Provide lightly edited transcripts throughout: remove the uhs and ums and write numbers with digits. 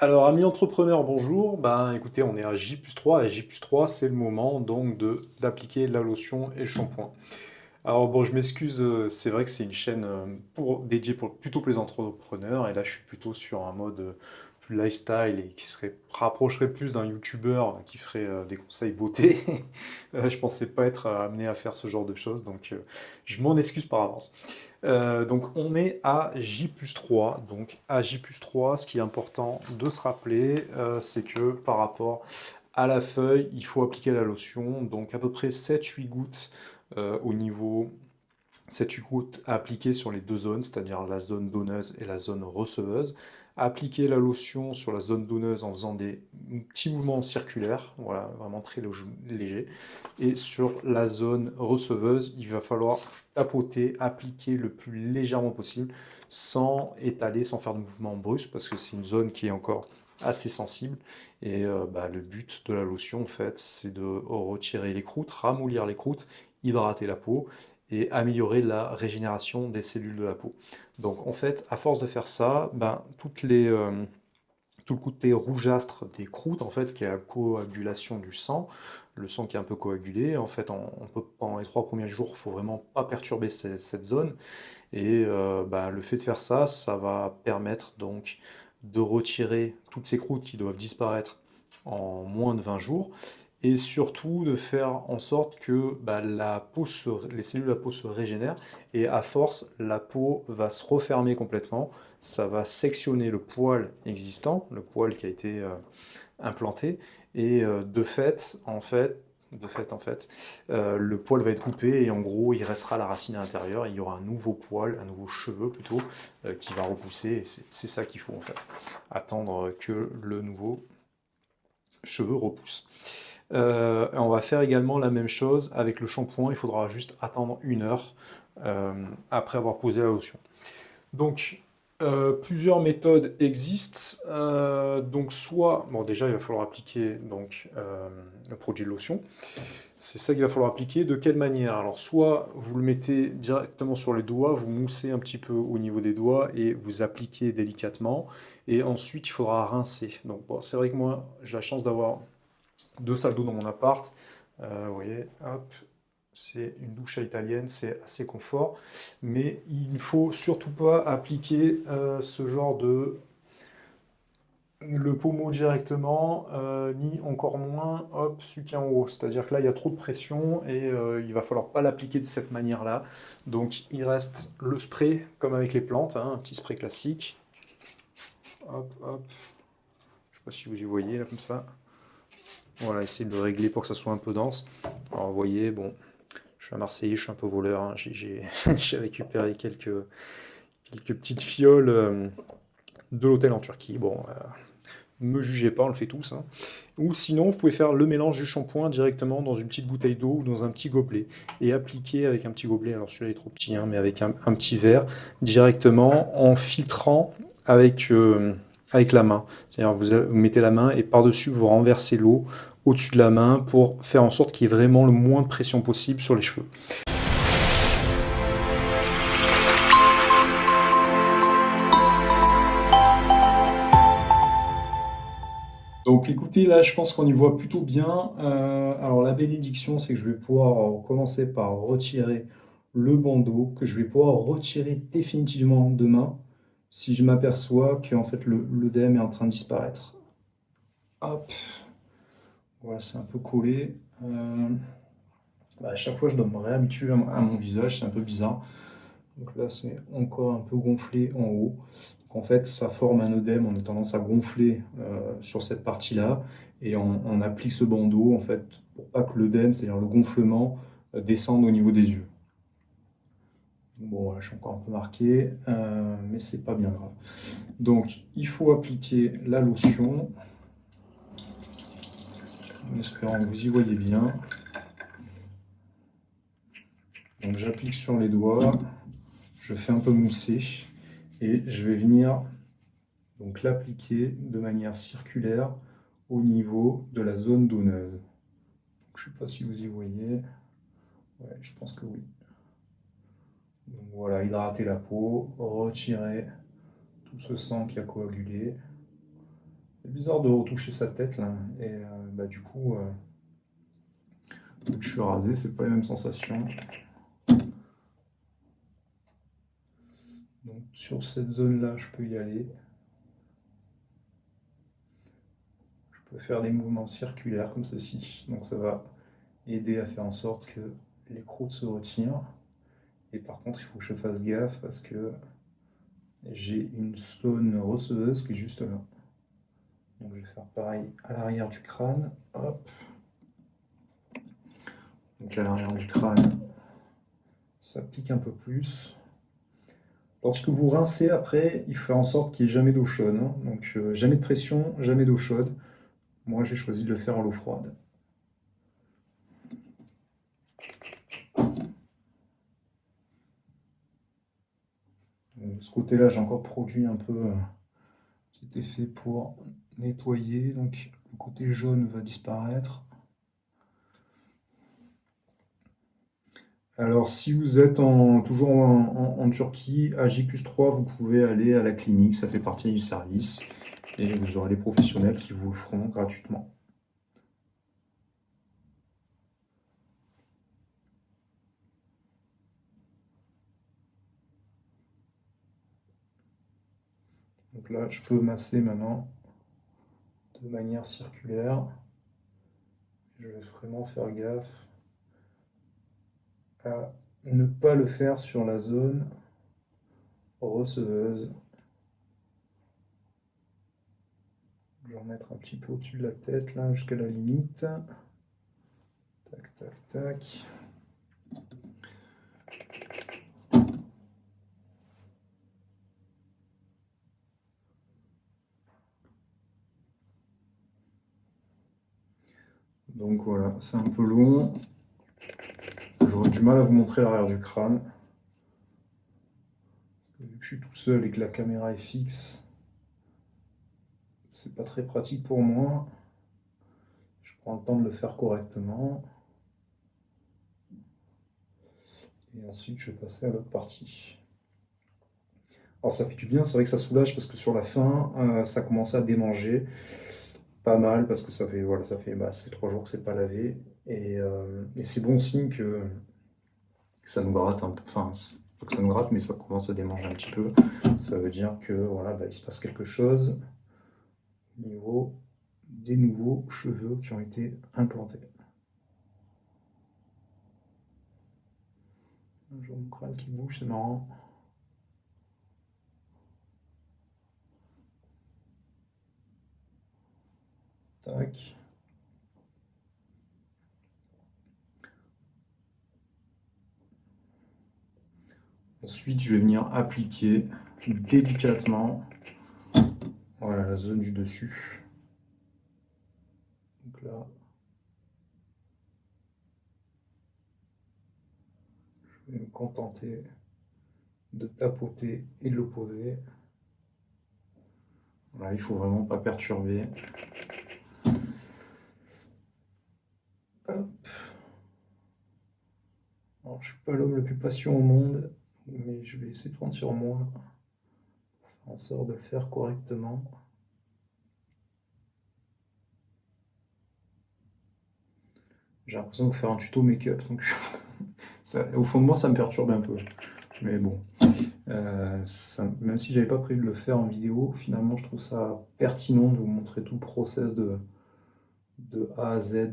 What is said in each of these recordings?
Alors, amis entrepreneurs, bonjour. Ben, écoutez, on est à J+3 et J+3, c'est le moment donc d'appliquer la lotion et le shampoing. Alors bon, je m'excuse, c'est vrai que c'est une chaîne dédiée plutôt pour les entrepreneurs et là je suis plutôt sur un mode plus lifestyle et qui rapprocherait plus d'un YouTuber qui ferait des conseils beauté. Je pensais pas être amené à faire ce genre de choses, donc je m'en excuse par avance. Donc on est à J+3. Donc à J+3, ce qui est important de se rappeler, c'est que par rapport à la feuille, il faut appliquer la lotion, donc à peu près 7-8 gouttes au niveau 7-8 gouttes à appliquer sur les deux zones, c'est-à-dire la zone donneuse et la zone receveuse. Appliquer la lotion sur la zone donneuse en faisant des petits mouvements circulaires, voilà, vraiment très léger. Et sur la zone receveuse, il va falloir tapoter, appliquer le plus légèrement possible, sans étaler, sans faire de mouvements brusques, parce que c'est une zone qui est encore assez sensible. Et le but de la lotion, en fait, c'est de retirer les croûtes, ramollir les croûtes, hydrater la peau et améliorer la régénération des cellules de la peau. Donc en fait, à force de faire ça, tout le côté rougeâtre des croûtes, en fait, qui est la coagulation du sang, le sang qui est un peu coagulé, en fait, pendant les 3 premiers jours, il faut vraiment pas perturber cette zone. Et le fait de faire ça, ça va permettre donc de retirer toutes ces croûtes qui doivent disparaître en moins de 20 jours et surtout de faire en sorte que les cellules de la peau se régénèrent et à force, la peau va se refermer complètement, ça va sectionner le poil existant, le poil qui a été implanté et le poil va être coupé et en gros, il restera la racine à l'intérieur et il y aura un nouveau poil, un nouveau cheveu plutôt, qui va repousser et c'est ça qu'il faut en fait, attendre que le nouveau cheveu repousse. On va faire également la même chose avec le shampoing. Il faudra juste attendre 1 heure après avoir posé la lotion. Donc, plusieurs méthodes existent. Donc, soit, bon, déjà, il va falloir appliquer le produit de lotion. C'est ça qu'il va falloir appliquer. De quelle manière? Alors, soit vous le mettez directement sur les doigts, vous moussez un petit peu au niveau des doigts et vous appliquez délicatement. Et ensuite, il faudra rincer. Donc, bon, c'est vrai que moi, j'ai la chance d'avoir 2 salles d'eau dans mon appart. Vous voyez, hop, c'est une douche à italienne, c'est assez confort. Mais il ne faut surtout pas appliquer ce genre de le pommeau directement, ni encore moins, hop, celui en haut. C'est-à-dire que là, il y a trop de pression et il va falloir pas l'appliquer de cette manière-là. Donc, il reste le spray, comme avec les plantes, hein, un petit spray classique. Hop, hop. Je sais pas si vous y voyez là comme ça. Voilà, essayer de le régler pour que ça soit un peu dense. Alors, vous voyez, bon, je suis un Marseillais, je suis un peu voleur, hein. J'ai récupéré quelques petites fioles de l'hôtel en Turquie. Bon, me jugez pas, on le fait tous, hein. Ou sinon, vous pouvez faire le mélange du shampoing directement dans une petite bouteille d'eau ou dans un petit gobelet et appliquer avec un petit gobelet. Alors celui-là est trop petit, hein, mais avec un petit verre directement en filtrant avec la main. C'est-à-dire vous mettez la main et par-dessus vous renversez l'eau au-dessus de la main pour faire en sorte qu'il y ait vraiment le moins de pression possible sur les cheveux. Donc écoutez, là je pense qu'on y voit plutôt bien. Alors la bénédiction, c'est que je vais pouvoir commencer par retirer le bandeau, que je vais pouvoir retirer définitivement demain, si je m'aperçois que en fait l'œdème est en train de disparaître. Hop, voilà, c'est un peu collé. À chaque fois, je dois me réhabituer à mon visage, c'est un peu bizarre. Donc là, c'est encore un peu gonflé en haut. Donc en fait, ça forme un œdème, on a tendance à gonfler sur cette partie-là, et on applique ce bandeau en fait pour pas que l'œdème, c'est-à-dire le gonflement, descende au niveau des yeux. Bon, voilà, je suis encore un peu marqué, mais c'est pas bien grave. Donc, il faut appliquer la lotion, en espérant que vous y voyez bien. Donc, j'applique sur les doigts, je fais un peu mousser, et je vais venir donc l'appliquer de manière circulaire au niveau de la zone donneuse. Je ne sais pas si vous y voyez. Ouais, je pense que oui. Donc voilà, hydrater la peau, retirer tout ce sang qui a coagulé. bizarre de retoucher sa tête là. Et bah, du coup, vu que je suis rasé, c'est pas les mêmes sensations. Donc sur cette zone-là, je peux y aller. Je peux faire des mouvements circulaires comme ceci. Donc ça va aider à faire en sorte que les croûtes se retirent. Et par contre, il faut que je fasse gaffe parce que j'ai une zone receveuse qui est juste là. Donc je vais faire pareil à l'arrière du crâne. Hop. Donc à l'arrière du crâne, ça pique un peu plus. Lorsque vous rincez après, il faut faire en sorte qu'il n'y ait jamais d'eau chaude, hein. Donc jamais de pression, jamais d'eau chaude. Moi j'ai choisi de le faire à l'eau froide. Donc, de ce côté-là, j'ai encore produit un peu qui était fait pour nettoyer. Donc le côté jaune va disparaître. Alors, si vous êtes toujours en Turquie, à J+3, vous pouvez aller à la clinique, ça fait partie du service, et vous aurez les professionnels qui vous le feront gratuitement. Donc là, je peux masser maintenant de manière circulaire. Je vais vraiment faire gaffe à ne pas le faire sur la zone receveuse. Je vais remettre un petit peu au-dessus de la tête, là, jusqu'à la limite. Tac, tac, tac. Donc voilà, c'est un peu long. J'aurais du mal à vous montrer l'arrière du crâne. Vu que je suis tout seul et que la caméra est fixe, c'est pas très pratique pour moi. Je prends le temps de le faire correctement. Et ensuite, je vais passer à l'autre partie. Alors ça fait du bien, c'est vrai que ça soulage parce que sur la fin, ça commençait à démanger pas mal parce que voilà, ça fait 3 jours que c'est pas lavé. Et c'est bon signe que ça nous gratte un peu. Enfin, pas que ça nous gratte, mais ça commence à démanger un petit peu. Ça veut dire que voilà, bah, il se passe quelque chose au niveau des nouveaux cheveux qui ont été implantés. Je vois mon crâne qui bouge, c'est marrant. Tac. Ensuite, je vais venir appliquer délicatement, voilà, la zone du dessus. Donc là, je vais me contenter de tapoter et de le poser. Voilà, il faut vraiment pas perturber. Hop. Alors, je suis pas l'homme le plus patient au monde, mais je vais essayer de prendre sur moi pour faire en sorte de le faire correctement. J'ai l'impression de faire un tuto make-up, donc au fond de moi, ça me perturbe un peu. Mais bon, même si j'avais pas prévu de le faire en vidéo, finalement, je trouve ça pertinent de vous montrer tout le process de A à Z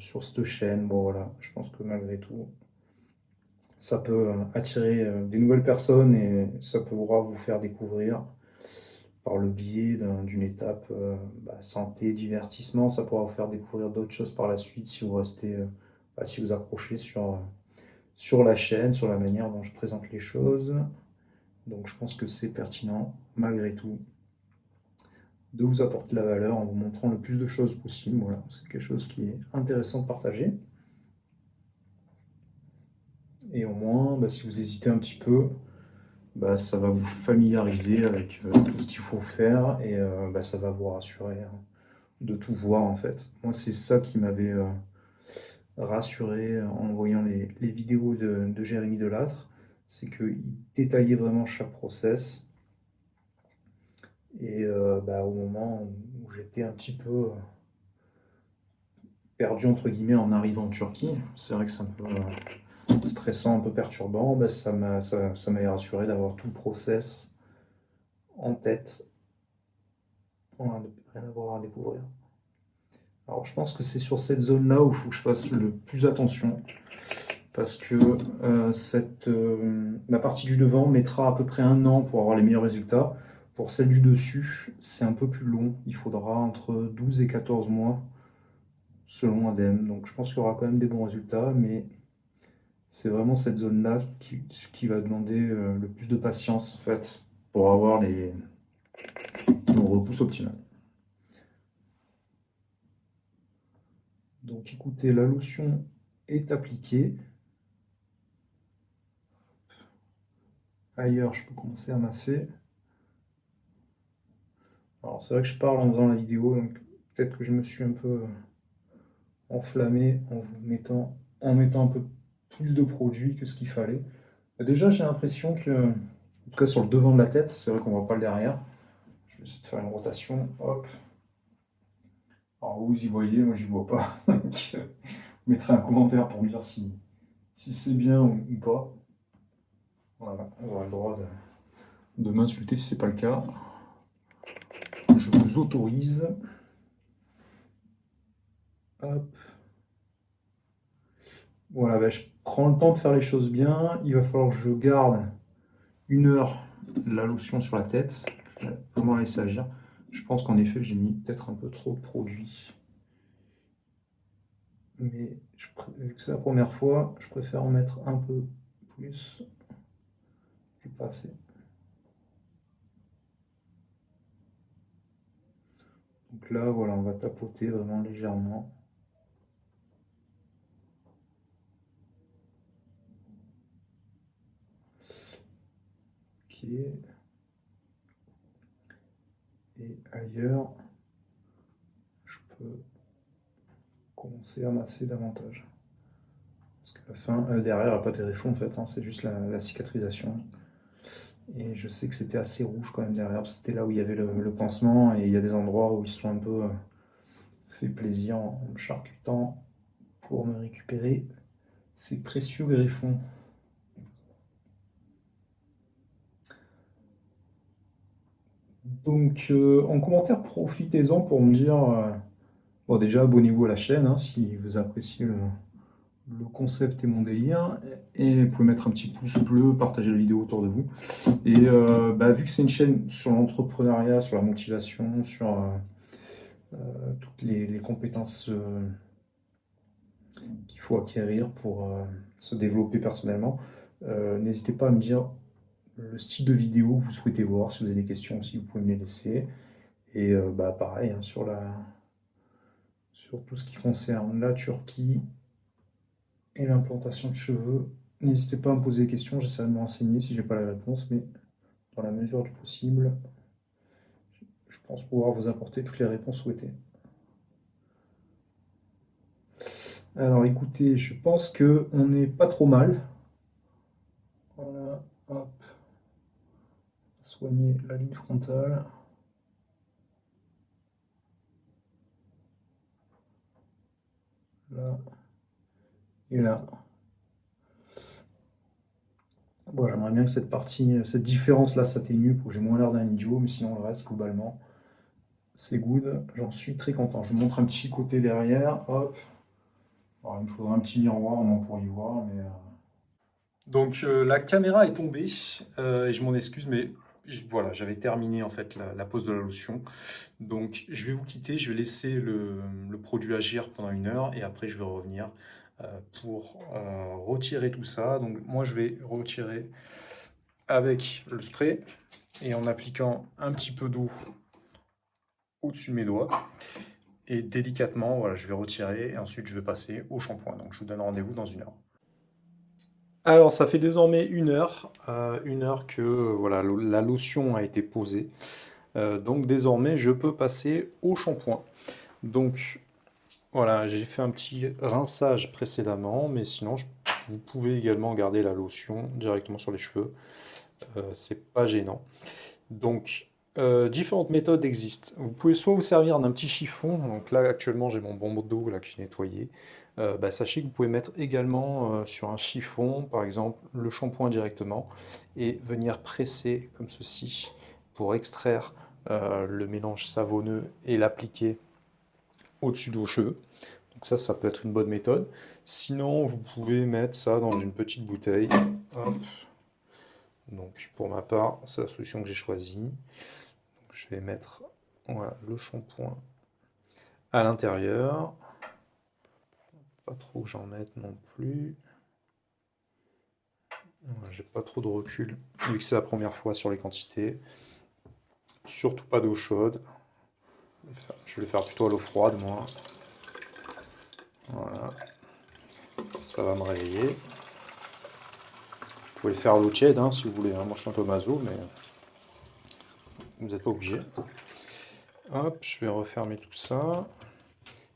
sur cette chaîne. Bon, voilà, je pense que malgré tout, ça peut attirer des nouvelles personnes et ça pourra vous faire découvrir par le biais d'une étape santé, divertissement. Ça pourra vous faire découvrir d'autres choses par la suite si vous restez, si vous accrochez sur la chaîne, sur la manière dont je présente les choses. Donc je pense que c'est pertinent, malgré tout, de vous apporter de la valeur en vous montrant le plus de choses possible. Voilà, c'est quelque chose qui est intéressant de partager. Et au moins, si vous hésitez un petit peu, ça va vous familiariser avec tout ce qu'il faut faire et ça va vous rassurer hein, de tout voir en fait. Moi, c'est ça qui m'avait rassuré en voyant les vidéos de Jérémy Delattre, c'est qu'il détaillait vraiment chaque process. Et au moment où j'étais un petit peu perdu entre guillemets en arrivant en Turquie, c'est vrai que c'est un peu stressant, un peu perturbant, ça m'a rassuré d'avoir tout le process en tête, voilà, de rien avoir à découvrir. Alors je pense que c'est sur cette zone-là où il faut que je fasse le plus attention, parce que la partie du devant mettra à peu près 1 an pour avoir les meilleurs résultats. Pour celle du dessus, c'est un peu plus long, il faudra entre 12 et 14 mois selon ADEME. Donc je pense qu'il y aura quand même des bons résultats, mais c'est vraiment cette zone-là qui va demander le plus de patience en fait pour avoir les repousses optimales. Donc écoutez, la lotion est appliquée. Ailleurs, je peux commencer à masser. Alors c'est vrai que je parle en faisant la vidéo, donc peut-être que je me suis un peu enflammé en mettant un peu plus de produit que ce qu'il fallait. Déjà, j'ai l'impression que, en tout cas sur le devant de la tête, c'est vrai qu'on voit pas le derrière. Je vais essayer de faire une rotation. Hop. Alors vous y voyez, moi j'y vois pas. Donc, vous mettrez un commentaire pour me dire si c'est bien ou pas. Voilà, vous aurez le droit de m'insulter si c'est pas le cas. Je vous autorise. Hop. Voilà, je prends le temps de faire les choses bien. Il va falloir que je garde 1 heure la lotion sur la tête. Je vais vraiment la laisser agir. Je pense qu'en effet, j'ai mis peut-être un peu trop de produit. Mais vu que c'est la première fois, je préfère en mettre un peu plus que pas assez. Donc là, voilà, on va tapoter vraiment légèrement. Ok. Et ailleurs, je peux commencer à masser davantage. Parce que la fin, derrière, il n'y a pas de greffon en fait, hein, c'est juste la cicatrisation. Et je sais que c'était assez rouge quand même derrière, parce que c'était là où il y avait le pansement, et il y a des endroits où ils se sont un peu fait plaisir en me charcutant pour me récupérer ces précieux greffons. Donc en commentaire, profitez-en pour me dire, bon déjà abonnez-vous à la chaîne hein, si vous appréciez le concept et mon délire, et vous pouvez mettre un petit pouce bleu, partager la vidéo autour de vous. Et vu que c'est une chaîne sur l'entrepreneuriat, sur la motivation, sur toutes les compétences qu'il faut acquérir pour se développer personnellement, n'hésitez pas à me dire le style de vidéo que vous souhaitez voir. Si vous avez des questions aussi, vous pouvez me les laisser. Et pareil, hein, sur tout ce qui concerne la Turquie et l'implantation de cheveux, n'hésitez pas à me poser des questions, j'essaierai de me renseigner si j'ai pas la réponse, mais dans la mesure du possible, je pense pouvoir vous apporter toutes les réponses souhaitées. Alors écoutez, je pense que on n'est pas trop mal. Voilà, hop, soigner la ligne frontale. Là et là. Bon, j'aimerais bien que cette différence-là s'atténue pour que j'ai moins l'air d'un idiot, mais sinon le reste, globalement, c'est good. J'en suis très content. Je vous montre un petit côté derrière. Hop. Alors, il me faudra un petit miroir au moins pour y voir, mais. Donc la caméra est tombée et je m'en excuse, mais voilà, j'avais terminé en fait la pose de la lotion. Donc je vais vous quitter, je vais laisser le produit agir pendant 1 heure et après je vais revenir pour retirer tout ça. Donc moi je vais retirer avec le spray et en appliquant un petit peu d'eau au-dessus de mes doigts. Et délicatement, voilà, je vais retirer et ensuite je vais passer au shampoing. Donc je vous donne rendez-vous dans 1 heure. Alors, ça fait désormais 1 heure que voilà, la lotion a été posée. Donc désormais, je peux passer au shampoing. Donc voilà, j'ai fait un petit rinçage précédemment, mais sinon, vous pouvez également garder la lotion directement sur les cheveux. C'est pas gênant. Donc Différentes méthodes existent. Vous pouvez soit vous servir d'un petit chiffon, donc là actuellement j'ai mon bonbon d'eau là que j'ai nettoyé. Bah, sachez que vous pouvez mettre également sur un chiffon, par exemple, le shampoing directement et venir presser comme ceci pour extraire le mélange savonneux et l'appliquer au-dessus de vos cheveux. Donc ça peut être une bonne méthode. Sinon, vous pouvez mettre ça dans une petite bouteille. Hop. Donc pour ma part, c'est la solution que j'ai choisie. Je vais mettre voilà, le shampoing à l'intérieur. Pas trop que j'en mette non plus. J'ai pas trop de recul, vu que c'est la première fois sur les quantités. Surtout pas d'eau chaude. Je vais le faire plutôt à l'eau froide, moi. Voilà. Ça va me réveiller. Vous pouvez le faire à l'eau tiède, hein, si vous voulez. Hein. Moi, je suis un peu maso, mais vous n'êtes pas obligé. Hop, je vais refermer tout ça.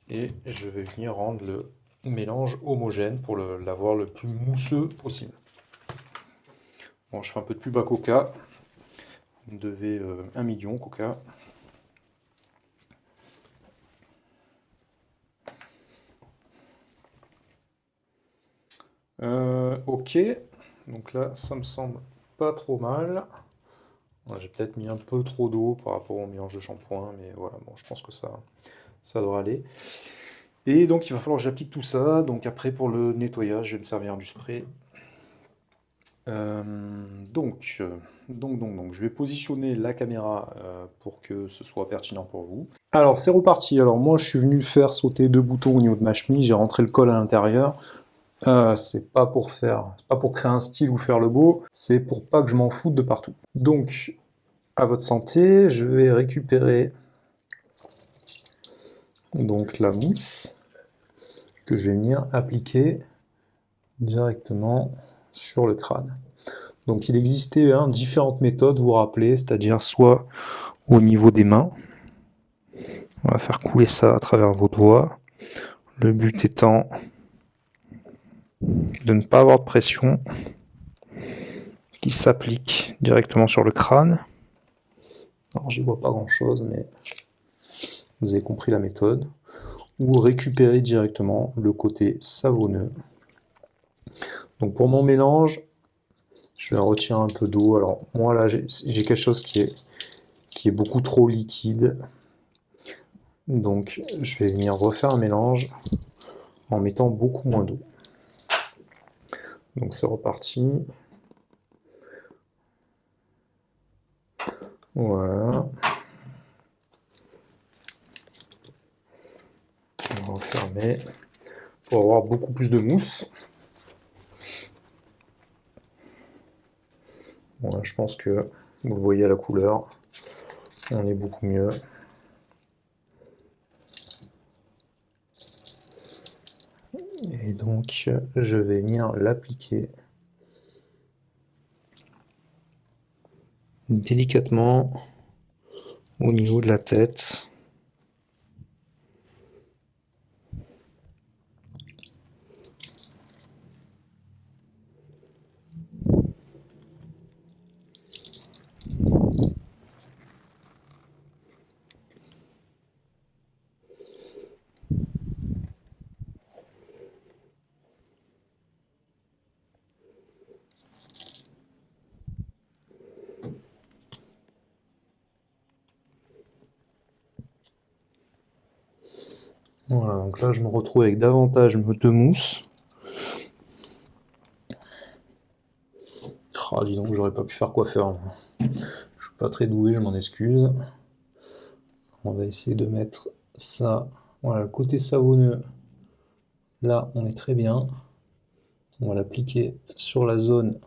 Et je vais venir rendre le mélange homogène pour l'avoir le plus mousseux possible. Bon, je fais un peu de pub à Coca. Vous me devez 1 million, Coca. Ok, donc là, ça me semble pas trop mal. J'ai peut-être mis un peu trop d'eau par rapport au mélange de shampoing, mais voilà, bon, je pense que ça devrait aller. Et donc, il va falloir que j'applique tout ça. Donc après, pour le nettoyage, je vais me servir du spray. Donc, je vais positionner la caméra pour que ce soit pertinent pour vous. Alors, c'est reparti. Alors, moi, je suis venu faire sauter 2 boutons au niveau de ma chemise. J'ai rentré le col à l'intérieur. C'est pas pour créer un style ou faire le beau. C'est pour pas que je m'en foute de partout. Donc, à votre santé, je vais récupérer donc la mousse que je vais venir appliquer directement sur le crâne. Donc il existait différentes méthodes, vous vous rappelez, c'est-à-dire soit au niveau des mains, on va faire couler ça à travers vos doigts, le but étant de ne pas avoir de pression qui s'applique directement sur le crâne. Alors j'y vois pas grand chose, mais vous avez compris la méthode. Ou récupérer directement le côté savonneux. Donc pour mon mélange, je vais retirer un peu d'eau. Alors moi là j'ai quelque chose qui est beaucoup trop liquide. Donc je vais venir refaire un mélange en mettant beaucoup moins d'eau. Donc c'est reparti. Voilà. On va refermer pour avoir beaucoup plus de mousse. Voilà, je pense que vous le voyez à la couleur. On est beaucoup mieux. Et donc, je vais venir l'appliquer délicatement au niveau de la tête. Voilà, donc là je me retrouve avec davantage de mousse. Ah, dis donc, j'aurais pas pu faire coiffeur. Je suis pas très doué, je m'en excuse. On va essayer de mettre ça. Voilà, le côté savonneux. Là, on est très bien. On va l'appliquer sur la zone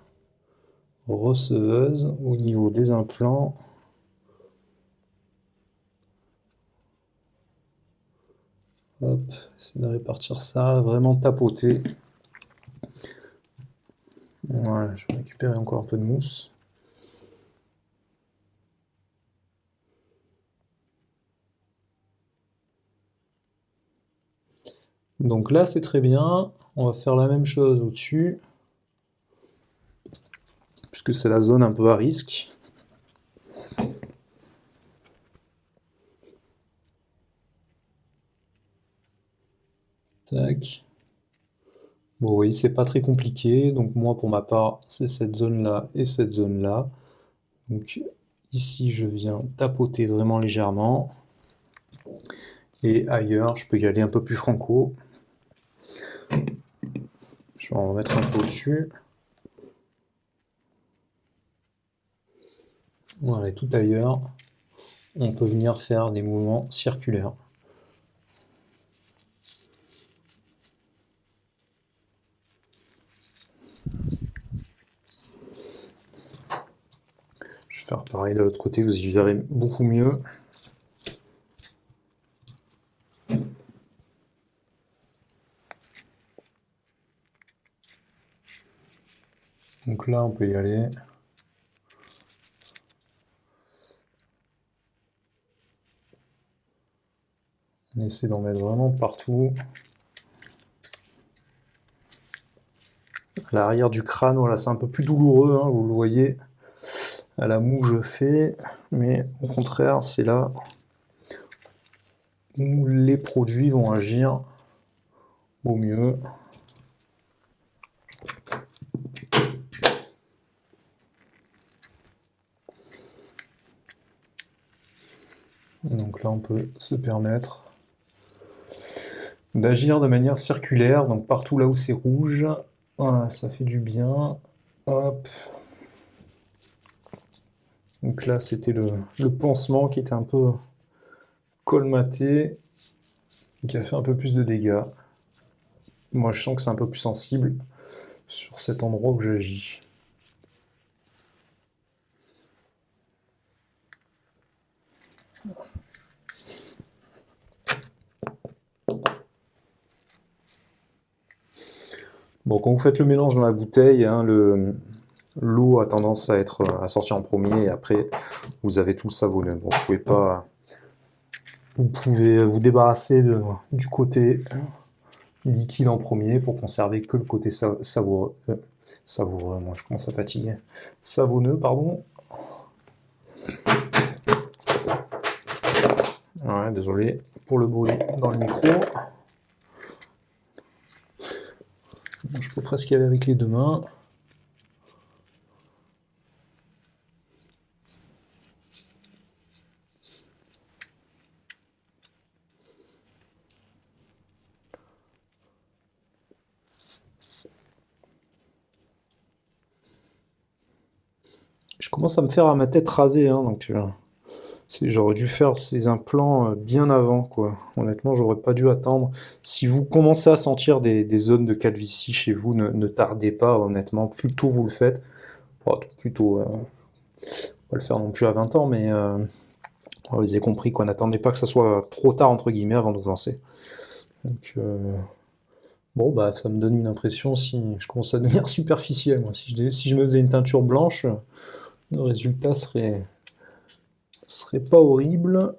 receveuse au niveau des implants. Hop, essayer de répartir ça, vraiment tapoter. Voilà, je vais récupérer encore un peu de mousse. Donc là, c'est très bien. On va faire la même chose au-dessus, puisque c'est la zone un peu à risque. Tac. Bon, vous voyez, c'est pas très compliqué. Donc moi, pour ma part, c'est cette zone-là et cette zone-là. Donc ici, je viens tapoter vraiment légèrement. Et ailleurs, je peux y aller un peu plus franco. Je vais en remettre un peu au-dessus. Voilà, et tout ailleurs, on peut venir faire des mouvements circulaires. Je vais faire pareil de l'autre côté, vous y verrez beaucoup mieux. Donc là, on peut y aller. On essaie d'en mettre vraiment partout. À l'arrière du crâne, voilà, c'est un peu plus douloureux, hein, vous le voyez, à la moue je fais, mais au contraire, c'est là où les produits vont agir au mieux. Donc là, on peut se permettre d'agir de manière circulaire, donc partout là où c'est rouge, voilà, ça fait du bien. Hop. Donc là, c'était le pansement qui était un peu colmaté, qui a fait un peu plus de dégâts. Moi, je sens que c'est un peu plus sensible sur cet endroit où j'agis. Bon, quand vous faites le mélange dans la bouteille, hein, l'eau a tendance à sortir en premier et après vous avez tout le savonneux. Donc vous pouvez vous débarrasser du côté liquide en premier pour conserver que le côté savoureux. Savoureux, moi je commence à fatiguer. Savonneux, pardon. Ouais, désolé pour le bruit dans le micro. Je peux presque y aller avec les deux mains. Je commence à me faire à ma tête rasée, hein, donc j'aurais dû faire ces implants bien avant, quoi. Honnêtement, j'aurais pas dû attendre. Si vous commencez à sentir des zones de calvitie chez vous, ne tardez pas, honnêtement. Plus tôt vous le faites, plutôt, pas le faire non plus à 20 ans, mais vous avez compris, quoi. N'attendez pas que ça soit trop tard, entre guillemets, avant de vous lancer. Donc, bon, bah, ça me donne une impression si je commence à devenir superficiel, moi. Si je me faisais une teinture blanche, le résultat serait pas horrible.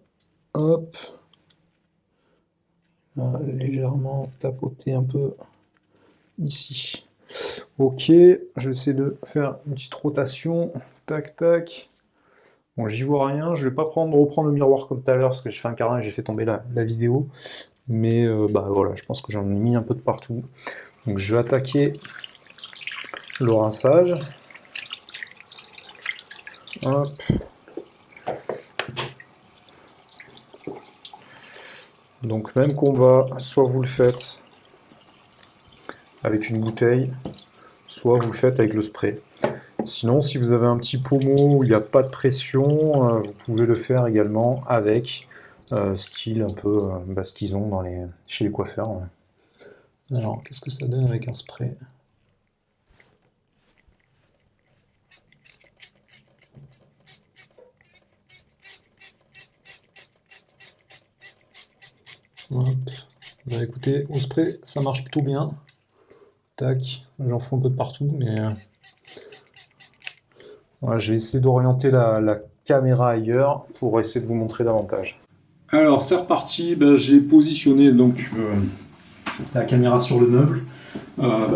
Hop. Légèrement tapoter un peu ici. Ok, je vais essayer de faire une petite rotation. Tac, tac. Bon, j'y vois rien. Je vais pas reprendre le miroir comme tout à l'heure parce que j'ai fait un carré et j'ai fait tomber la vidéo. Mais bah voilà, je pense que j'en ai mis un peu de partout. Donc je vais attaquer le rinçage. Hop. Donc même combat, soit vous le faites avec une bouteille, soit vous le faites avec le spray. Sinon, si vous avez un petit pommeau où il n'y a pas de pression, vous pouvez le faire également avec style un peu ce qu'ils ont chez les coiffeurs. Ouais. Alors, qu'est-ce que ça donne avec un spray ? Hop. Bah écoutez, au spray, ça marche plutôt bien. Tac, j'en fous un peu de partout, mais voilà, je vais essayer d'orienter la caméra ailleurs pour essayer de vous montrer davantage. Alors c'est reparti, j'ai positionné donc la caméra sur le meuble.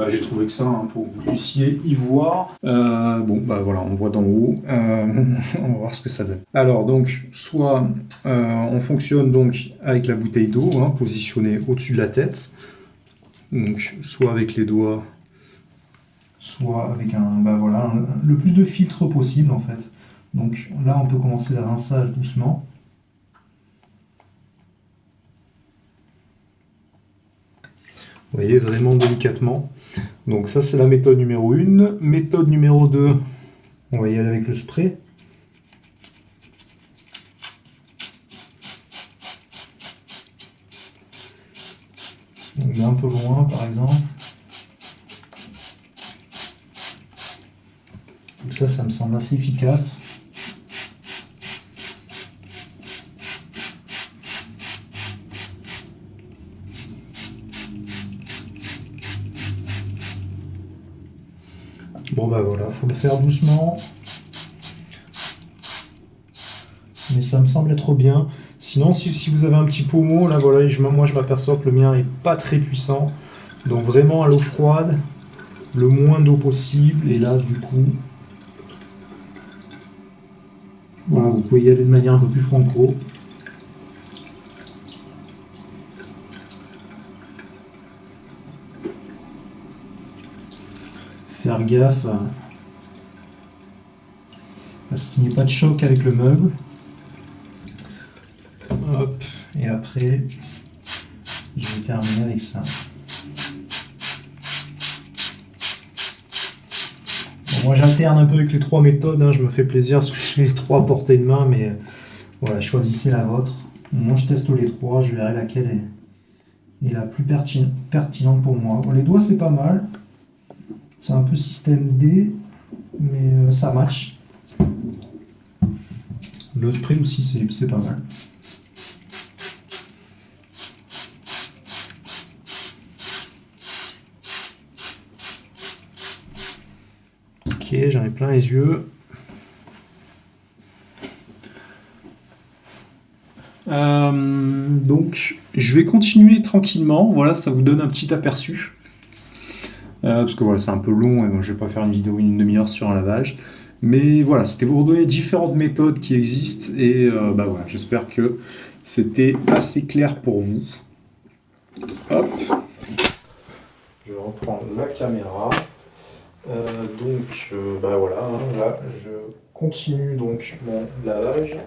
J'ai trouvé que ça, hein, pour que vous puissiez y voir. Voilà, on voit d'en haut. On va voir ce que ça donne. Alors donc, soit on fonctionne donc avec la bouteille d'eau, hein, positionnée au-dessus de la tête. Donc soit avec les doigts, soit avec le plus de filtres possible en fait. Donc là on peut commencer le rinçage doucement. Vous voyez, vraiment délicatement. Donc ça c'est la méthode numéro 1. Méthode numéro 2, on va y aller avec le spray. On met un peu loin par exemple. Donc ça me semble assez efficace. Bon bah voilà, faut le faire doucement. Mais ça me semble être bien. Sinon, si vous avez un petit pommeau, là voilà, moi je m'aperçois que le mien est pas très puissant. Donc vraiment à l'eau froide, le moins d'eau possible. Et là, du coup, voilà, vous pouvez y aller de manière un peu plus franco. Faire gaffe à ce qu'il n'y ait pas de choc avec le meuble. Hop, et après, je vais terminer avec ça. Bon, moi j'alterne un peu avec les trois méthodes, hein, je me fais plaisir parce que j'ai les trois à portée de main, mais voilà, choisissez la vôtre. Moi je teste les trois, je verrai laquelle est la plus pertinente pour moi. Bon, les doigts c'est pas mal, c'est un peu système D, mais ça match. Le spray aussi c'est pas mal. Ok, j'en ai plein les yeux. Donc, je vais continuer tranquillement. Voilà, ça vous donne un petit aperçu. Parce que voilà, c'est un peu long et bon, je vais pas faire une vidéo une demi-heure sur un lavage. Mais voilà, c'était pour vous donner différentes méthodes qui existent. Et bah voilà, j'espère que c'était assez clair pour vous. Hop. Je reprends la caméra. Bah voilà, hein, là je continue donc mon lavage.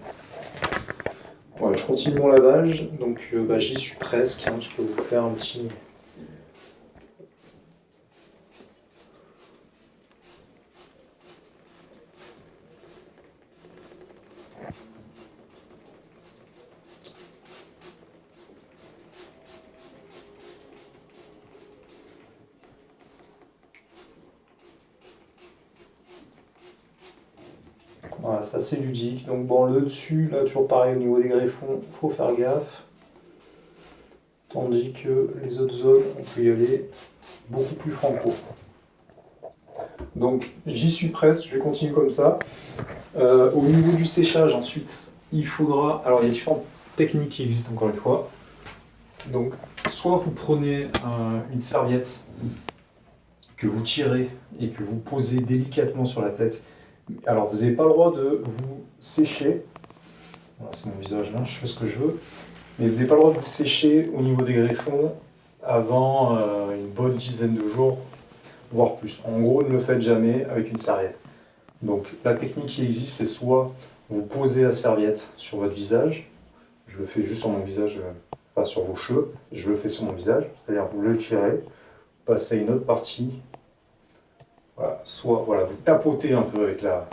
Ouais, je continue mon lavage, donc bah, j'y suis presque. Hein, je peux vous faire un petit. Voilà, c'est assez ludique. Donc bon, le dessus, là, toujours pareil au niveau des greffons, faut faire gaffe. Tandis que les autres zones, on peut y aller beaucoup plus franco. Donc j'y suis presque, je vais continuer comme ça. Au niveau du séchage, ensuite, il faudra. Alors il y a différentes techniques qui existent encore une fois. Donc, soit vous prenez une serviette que vous tirez et que vous posez délicatement sur la tête. Alors, vous n'avez pas le droit de vous sécher. Voilà, c'est mon visage là, je fais ce que je veux. Mais vous n'avez pas le droit de vous sécher au niveau des greffons avant une bonne dizaine de jours, voire plus. En gros, ne le faites jamais avec une serviette. Donc, la technique qui existe, c'est soit vous posez la serviette sur votre visage. Je le fais juste sur mon visage, pas sur vos cheveux. Je le fais sur mon visage. C'est-à-dire, vous le tirez, passez à une autre partie. Voilà. Soit voilà, vous tapotez un peu avec la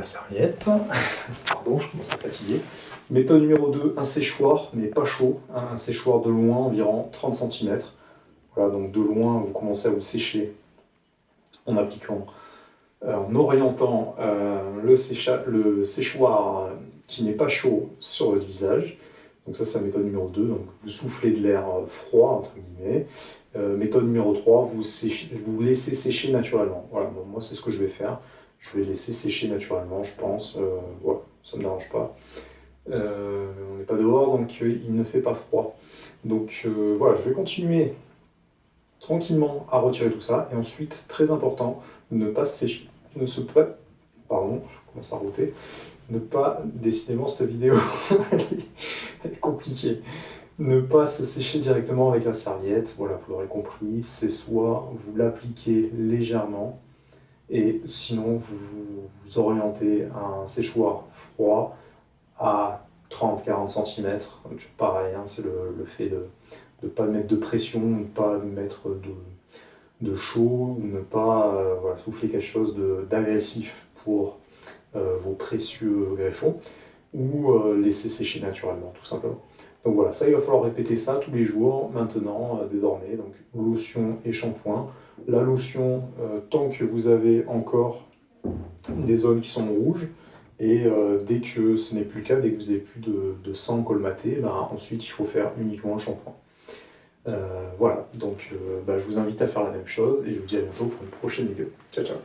serviette. Pardon, je commence à fatiguer. Méthode numéro 2, un séchoir, mais pas chaud. Un séchoir de loin, environ 30 cm. Voilà, donc de loin, vous commencez à vous sécher en appliquant, en orientant le séchoir qui n'est pas chaud sur votre visage. Donc ça, c'est la méthode numéro 2. Donc vous soufflez de l'air froid, entre guillemets. Méthode numéro 3, vous laissez sécher naturellement. Voilà, bon, moi c'est ce que je vais faire. Je vais laisser sécher naturellement, je pense. Voilà, ça ne me dérange pas. On n'est pas dehors, donc il ne fait pas froid. Donc voilà, je vais continuer tranquillement à retirer tout ça. Et ensuite, très important, ne pas sécher. Pardon, je commence à router. Ne pas, décidément, cette vidéo, elle est compliquée. Ne pas se sécher directement avec la serviette, voilà, vous l'aurez compris, c'est soit vous l'appliquez légèrement, et sinon vous vous orientez un séchoir froid à 30-40 cm, pareil, hein, c'est le fait de ne pas mettre de pression, ne pas mettre de chaud, ou ne pas voilà, souffler quelque chose d'agressif pour vos précieux greffons, ou laisser sécher naturellement, tout simplement. Donc voilà, ça il va falloir répéter ça tous les jours, maintenant, désormais, donc lotion et shampoing. La lotion, tant que vous avez encore des zones qui sont rouges, et dès que ce n'est plus le cas, dès que vous n'avez plus de sang colmaté, ben, ensuite il faut faire uniquement le shampoing. Voilà, donc je vous invite à faire la même chose, et je vous dis à bientôt pour une prochaine vidéo. Ciao ciao.